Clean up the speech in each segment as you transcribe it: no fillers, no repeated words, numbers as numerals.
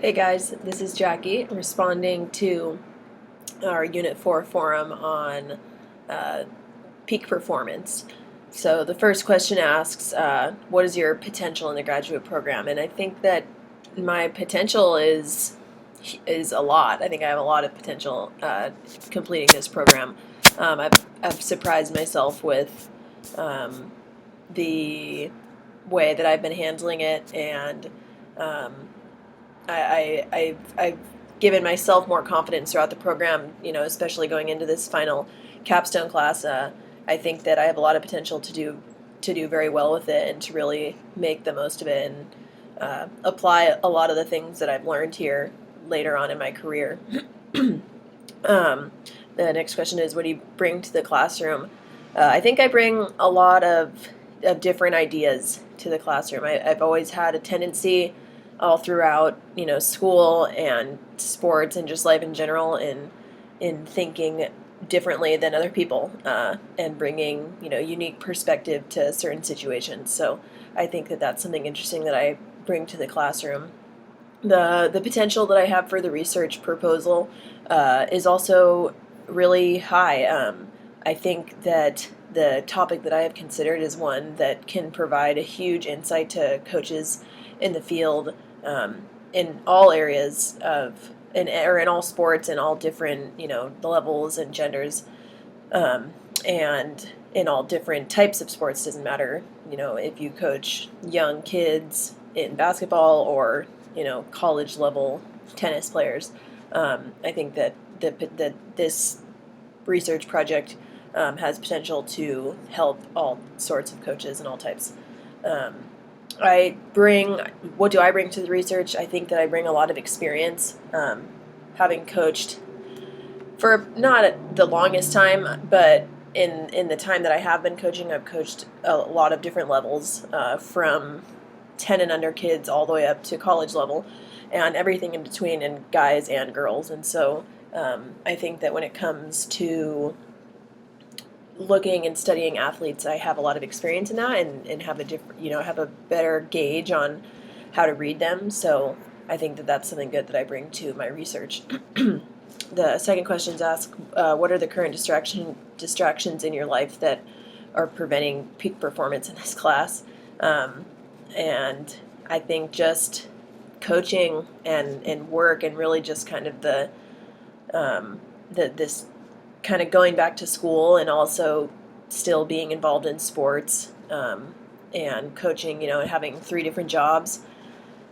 Hey guys, this is Jackie responding to our Unit 4 forum on uh, peak performance. So the first question asks, what is your potential in the graduate program? And I think that my potential is a lot. I think I have a lot of potential completing this program. I've surprised myself with um, the way that I've been handling it, and um, I've given myself more confidence throughout the program, especially going into this final capstone class. I think that I have a lot of potential to do very well with it and to really make the most of it and apply a lot of the things that I've learned here later on in my career. um, the next question is, what do you bring to the classroom? I think I bring a lot of different ideas to the classroom. I've always had a tendency all throughout, school and sports and just life in general in thinking differently than other people and bringing, unique perspective to certain situations. So I think that that's something interesting that I bring to the classroom. The potential that I have for the research proposal is also really high. I think that the topic that I have considered is one that can provide a huge insight to coaches in the field, in all areas or in all sports and all different, the levels and genders, and in all different types of sports. Doesn't matter, if you coach young kids in basketball or, college level tennis players. I think that that this research project has potential to help all sorts of coaches and all types. Um, I bring What do I bring to the research? I think that I bring a lot of experience, having coached for not the longest time, but in the time that I have been coaching, I've coached a lot of different levels, from 10 and under kids all the way up to college level, and everything in between, and guys and girls. And so I think that when it comes to looking and studying athletes, I have a lot of experience in that, and have a different, have a better gauge on how to read them. So I think that that's something good that I bring to my research. The second question is ask, what are the current distractions in your life that are preventing peak performance in this class? And I think just coaching and work, and really just kind of this kind of going back to school, and also still being involved in sports, and coaching, and having three different jobs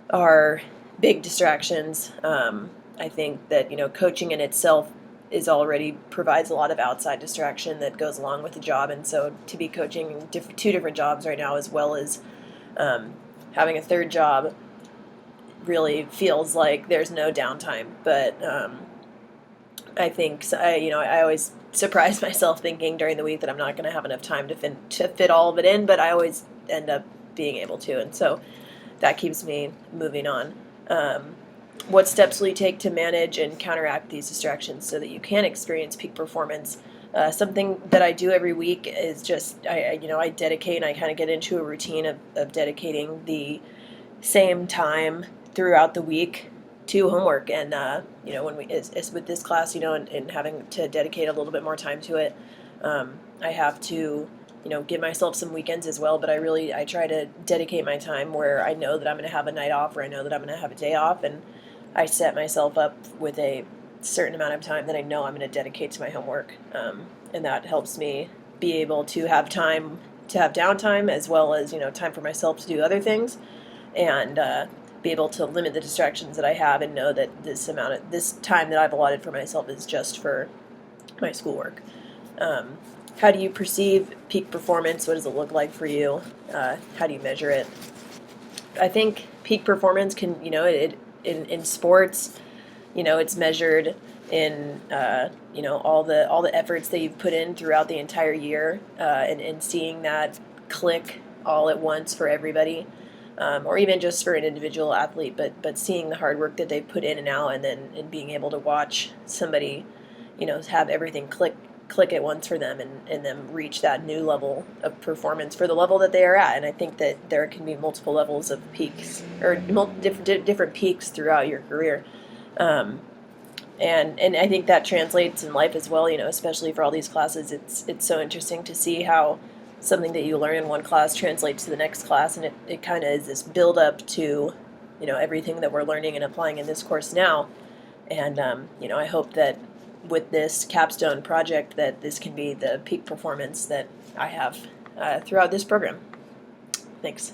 are big distractions. I think that, coaching in itself is already provides a lot of outside distraction that goes along with the job, and so to be coaching two different jobs right now, as well as having a third job, really feels like there's no downtime. But I think I always surprise myself thinking during the week that I'm not going to have enough time to fit all of it in, but I always end up being able to, and so that keeps me moving on. What steps will you take to manage and counteract these distractions so that you can experience peak performance? Something that I do every week is just I dedicate, and I kind of get into a routine of dedicating the same time throughout the week to homework. And when as with this class, and having to dedicate a little bit more time to it, I have to give myself some weekends as well. But I try to dedicate my time where I know that I'm going to have a night off, or I know that I'm going to have a day off, and I set myself up with a certain amount of time that I know I'm going to dedicate to my homework, and that helps me be able to have time to have downtime, as well as time for myself to do other things, and be able to limit the distractions that I have, and know that this time that I've allotted for myself is just for my schoolwork. Um, how do you perceive peak performance? What does it look like for you? How do you measure it? I think peak performance can, in sports, it's measured in, all the efforts that you've put in throughout the entire year, and seeing that click all at once for everybody, or even just for an individual athlete, but seeing the hard work that they've put in and out, and then and being able to watch somebody, have everything click click at once for them and them reach that new level of performance for the level that they are at. And I think that there can be multiple levels of peaks or different peaks throughout your career. And I think that translates in life as well, especially for all these classes. It's so interesting to see how something that you learn in one class translates to the next class, and it kind of is this build up to, everything that we're learning and applying in this course now. And, I hope that with this capstone project that this can be the peak performance that I have throughout this program. Thanks.